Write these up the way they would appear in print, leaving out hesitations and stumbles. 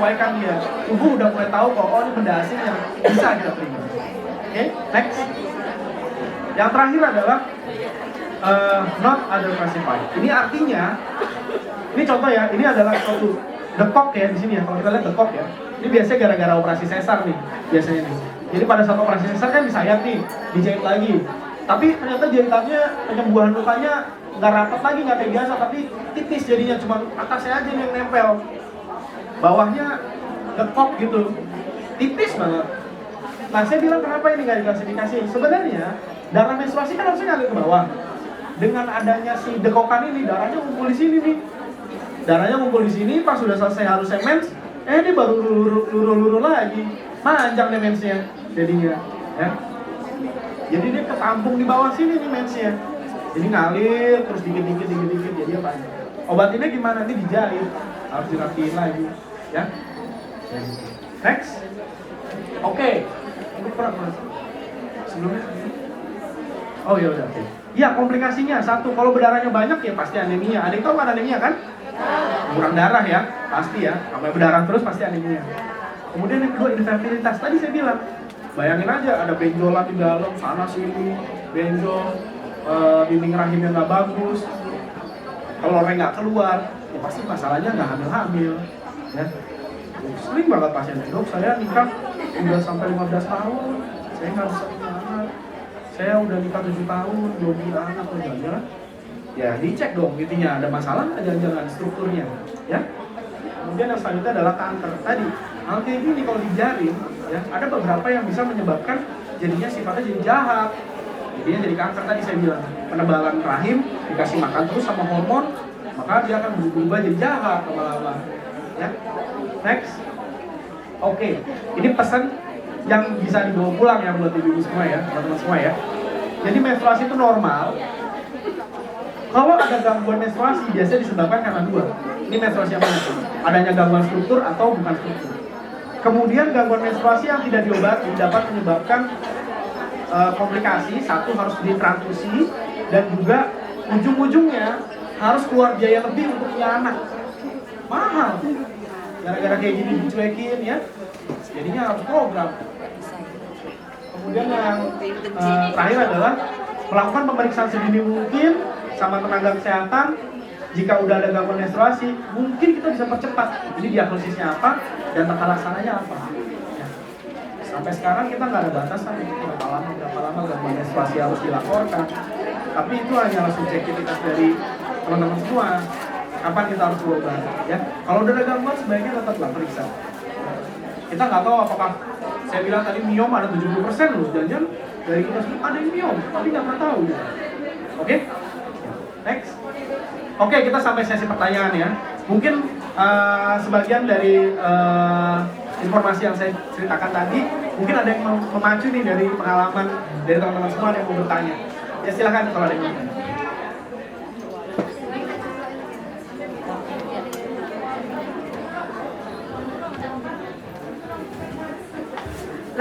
menyesuaikan dia. Tubuh udah mulai tahu kok, oh ini benda asing yang bisa kita terima. Oke, next. Yang terakhir adalah not other classified. Ini artinya, ini contoh ya, ini adalah suatu dekok ya di sini ya. Kalau kita lihat dekok ya, ini biasanya gara-gara operasi sesar nih, biasanya nih. Jadi pada saat operasi sesar kan disayat nih, dijahit lagi. Tapi ternyata jahitannya, penyembuhan lukanya nggak rapat lagi, nggak kayak biasa, tapi tipis jadinya, cuma atasnya aja yang nempel, bawahnya dekok gitu, tipis banget. Nah saya bilang kenapa ini nggak diklasifikasi? Sebenarnya darah menstruasi kan harusnya ngalir ke bawah. Dengan adanya si dekokan ini, darahnya ngumpul di sini nih. Darahnya ngumpul di sini, pas sudah selesai harusnya mens, ini baru luru lagi, panjang nih mensnya jadinya, ya. Jadi dia ketampung di bawah sini nih mensnya. Jadi ngalir terus dikit-dikit jadi apa? Obatinnya gimana? Ini dijahit, harus dirapiin lagi, ya. Next. Oke. Sebelumnya. Oh ya udah. Okay. Iya, komplikasinya satu, kalau berdarahnya banyak ya pasti anemia. Ada yang tahu kan anemia kan? Kurang darah ya, pasti ya. Sampai berdarah terus pasti anemia. Kemudian yang kedua, infertilitas. Tadi saya bilang, bayangin aja ada benjolan di dalam, sana sini, benjol, dinding rahimnya nggak bagus, telurnya nggak keluar, ya pasti masalahnya nggak hamil-hamil, ya. Sering banget pasiennya, dok saya nikah udah sampai 15 tahun, saya nggak bisa punya anak, saya udah nikah 7 tahun, belum punya anak, jangan-jangan, ya dicek dong intinya ada masalah nggak jangan-jangan strukturnya, ya. Kemudian yang selanjutnya adalah kanker. Tadi hal kayak gini kalau dijaring, ya ada beberapa yang bisa menyebabkan jadinya sifatnya jadi jahat. Jadinya jadi kanker. Tadi saya bilang penebalan rahim dikasih makan terus sama hormon, maka dia akan berubah jadi jahat lama-lama. Ya, next. Oke, ini pesan yang bisa dibawa pulang ya buat ibu-ibu semua ya, teman-teman semua ya. Jadi menstruasi itu normal. Kalau ada gangguan menstruasi biasanya disebabkan karena dua. Ini menstruasi apa? Adanya gangguan struktur atau bukan struktur. Kemudian gangguan menstruasi yang tidak diobati dapat menyebabkan komplikasi. Satu, harus ditransfusi, dan juga ujung-ujungnya harus keluar biaya lebih untuk punya anak. Mahal. Gara-gara kayak gini dicuekin ya. Jadinya harus program. Kemudian yang terakhir adalah melakukan pemeriksaan sedini mungkin sama tenaga kesehatan. Jika udah ada gangguan menstruasi, mungkin kita bisa percepat. Jadi diagnosisnya apa dan tata laksananya apa. Ya. Sampai sekarang kita nggak ada batasan berapa lama gangguan menstruasi harus dilaporkan. Tapi itu hanyalah subjektivitas dari teman-teman semua. Kapan kita harus berobat? Ya. Kalau udah ada gangguan sebaiknya tetaplah periksa. Kita nggak tahu apakah saya bilang tadi miom ada 70% loh. Jangan-jangan dari kita semua ada yang miom, tapi nggak pernah tahu. Gitu. Oke? Next. Oke, kita sampai sesi pertanyaan ya. Mungkin sebagian dari informasi yang saya ceritakan tadi, mungkin ada yang memacu nih dari pengalaman dari teman-teman semua yang mau bertanya. Ya silakan kalau ada yang mau.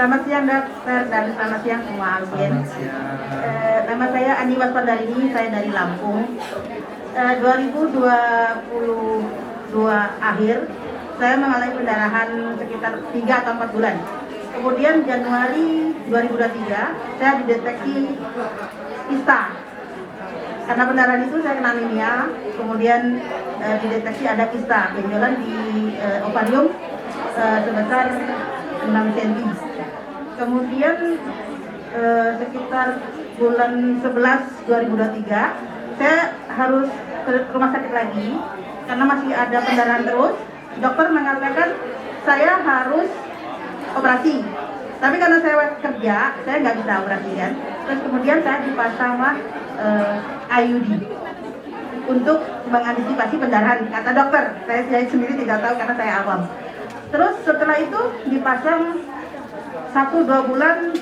Selamat siang dokter dan selamat siang semua audiens. Nama saya Ani Waspadalini, saya dari Lampung. 2022 akhir saya mengalami pendarahan sekitar 3 atau 4 bulan. Kemudian Januari 2023 saya dideteksi kista. Karena pendarahan itu saya kena anemia, kemudian dideteksi ada kista, benjolan di ovarium sebesar 6 cm. Kemudian sekitar bulan 11 2023 saya harus ke rumah sakit lagi karena masih ada pendarahan terus. Dokter mengatakan saya harus operasi, tapi karena saya kerja saya nggak bisa operasi kan. Terus kemudian saya dipasang IUD untuk mengantisipasi pendarahan, kata dokter. Saya sendiri tidak tahu karena saya awam. Terus setelah itu dipasang 1-2 bulan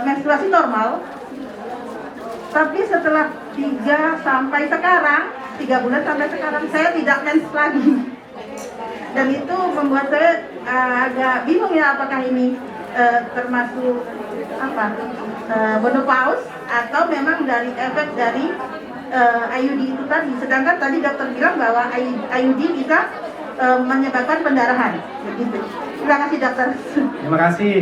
menstruasi normal, tapi setelah 3 bulan sampai sekarang saya tidak mens lagi, dan itu membuat saya agak bingung ya apakah ini termasuk apa menopause atau memang dari efek dari IUD itu tadi. Sedangkan tadi dokter bilang bahwa IUD bisa menyebabkan pendarahan. Begitu. Terima kasih dokter. Terima kasih.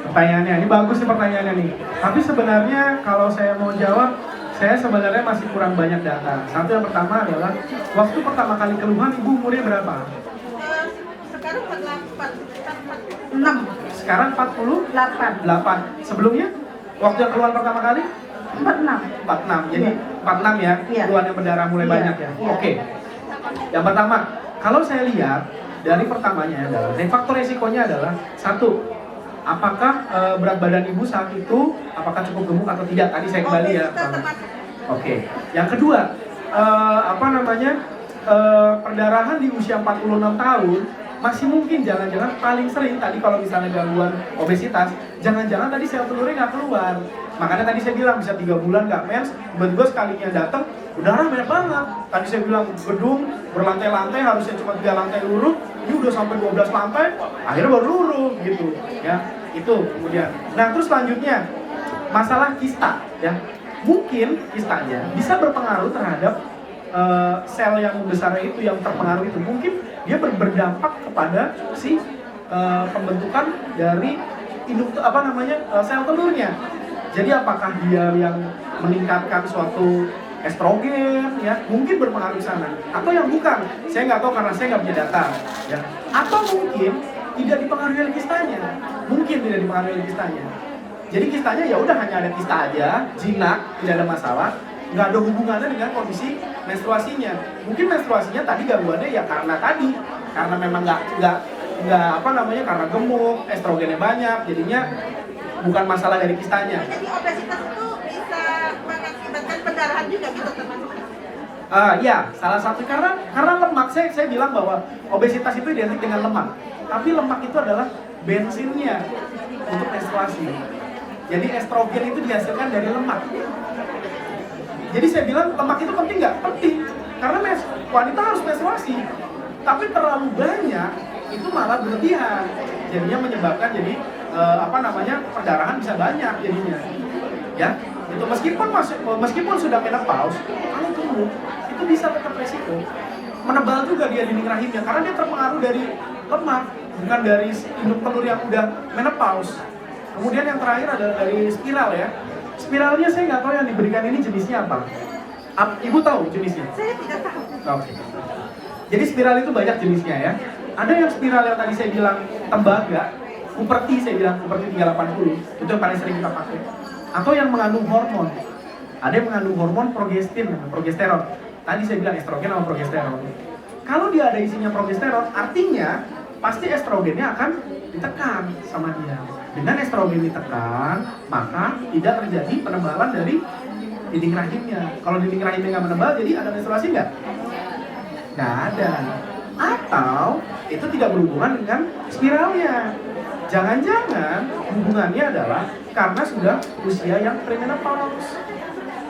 Pertanyaannya, ini bagus nih pertanyaannya nih. Tapi sebenarnya kalau saya mau jawab, saya sebenarnya masih kurang banyak data. Satu yang pertama adalah, waktu pertama kali keluhan ibu umurnya berapa? Sekarang 6. Sekarang 48. Sebelumnya? Waktu yang keluhan pertama kali? 46. Jadi 46 ya, keluhan yang berdarah mulai banyak ya. Oke. Yang pertama, kalau saya lihat dari pertamanya adalah, dan faktor resikonya adalah satu, apakah berat badan ibu saat itu apakah cukup gemuk atau tidak? Tadi saya kembali ya. Oke. Yang kedua, perdarahan di usia 46 tahun masih mungkin jangan-jangan paling sering tadi kalau misalnya gangguan obesitas, jangan-jangan tadi sel telurnya nggak keluar. Makanya tadi saya bilang bisa 3 bulan nggak mens, tiba-tiba sekalinya datang darah banyak banget. Tadi saya bilang gedung berlantai-lantai harusnya cuma 3 lantai luruh, ini udah sampai 12 lantai, akhirnya baru luruh gitu ya. Itu kemudian. Nah, terus selanjutnya masalah kista ya. Mungkin kistanya bisa berpengaruh terhadap sel yang besar itu, yang terpengaruh itu. Mungkin dia berdampak kepada si pembentukan dari sel telurnya. Jadi apakah dia yang meningkatkan suatu estrogen ya, mungkin berpengaruh ke sana, atau yang bukan, saya nggak tahu karena saya nggak punya data ya. Atau mungkin tidak dipengaruhi oleh kistanya, jadi kistanya ya udah hanya ada kista aja, jinak, tidak ada masalah, nggak ada hubungannya dengan kondisi menstruasinya. Mungkin menstruasinya tadi gangguannya ya karena memang karena gemuk, estrogennya banyak, jadinya bukan masalah dari kistanya. Jadi obesitas itu bisa mengakibatkan pendarahan juga gitu termasuk? Ya, salah satu karena lemak. Saya bilang bahwa obesitas itu identik dengan lemak. Tapi lemak itu adalah bensinnya untuk menstruasi. Jadi estrogen itu dihasilkan dari lemak. Jadi saya bilang lemak itu penting nggak? Penting. Karena wanita harus menstruasi. Tapi terlalu banyak itu malah berlebihan. Jadinya menyebabkan perdarahan bisa banyak jadinya. Ya, itu meskipun sudah menopause, kalau gemuk itu bisa tetap resiko. Menebal juga dia dinding rahimnya karena dia terpengaruh dari lemak, bukan dari induk telur yang udah menopause. Kemudian yang terakhir adalah dari spiral ya. Spiralnya saya nggak tahu yang diberikan ini jenisnya apa. Ibu tahu jenisnya? Saya tidak tahu. Oke. Jadi spiral itu banyak jenisnya ya. Ada yang spiral yang tadi saya bilang tembaga, Cuperti saya bilang, Cuperti 380, itu yang paling sering kita pakai. Atau yang mengandung hormon. Ada yang mengandung hormon progesteron. Tadi saya bilang estrogen sama progesteron. Kalau dia ada isinya progesteron, artinya pasti estrogennya akan ditekan sama dia. Dengan estrogen ditekan, maka tidak terjadi penebalan dari dinding rahimnya. Kalau dinding rahimnya nggak menebal, jadi ada menstruasi nggak? Nggak ada. Atau itu tidak berhubungan dengan spiralnya. Jangan-jangan hubungannya adalah karena sudah usia yang premenopause.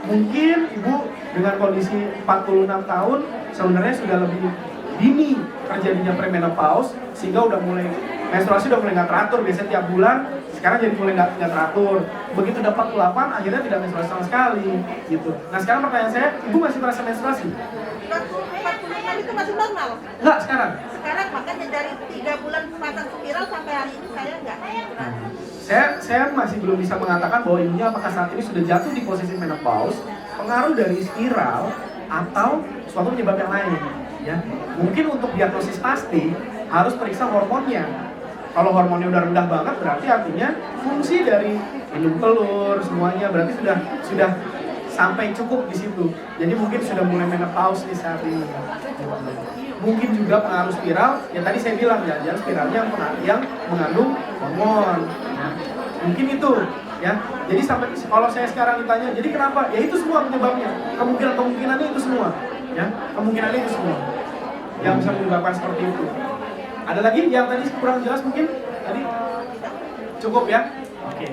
Mungkin ibu dengan kondisi 46 tahun sebenarnya sudah lebih dini terjadinya premenopause, sehingga udah mulai menstruasi udah mulai nggak teratur, biasanya tiap bulan, sekarang jadi mulai nggak teratur. Begitu udah 48 akhirnya tidak menstruasi sama sekali gitu. Nah sekarang pertanyaan saya, ibu masih merasa menstruasi? 45 itu masih normal? Enggak, sekarang? Sekarang makanya dari 3 bulan pasang spiral sampai hari ini saya enggak. Saya masih belum bisa mengatakan bahwa ibunya apakah saat ini sudah jatuh di posisi menopause, pengaruh dari spiral atau suatu penyebab yang lain. Ya, mungkin untuk diagnosis pasti harus periksa hormonnya. Kalau hormonnya udah rendah banget berarti artinya fungsi dari induk telur semuanya berarti sudah sampai cukup di situ. Jadi mungkin sudah mulai menopause di saat ini. Mungkin juga pengaruh spiral, yang tadi saya bilang jangan spiralnya yang mengandung hormon. Ya. Mungkin itu, ya. Jadi sampai kalau saya sekarang ditanya, jadi kenapa? Ya itu semua penyebabnya. Kemungkinannya itu semua, ya. Kemungkinannya itu semua yang bisa menyebabkan seperti itu. Ada lagi yang tadi kurang jelas mungkin? Tadi cukup ya? Oke.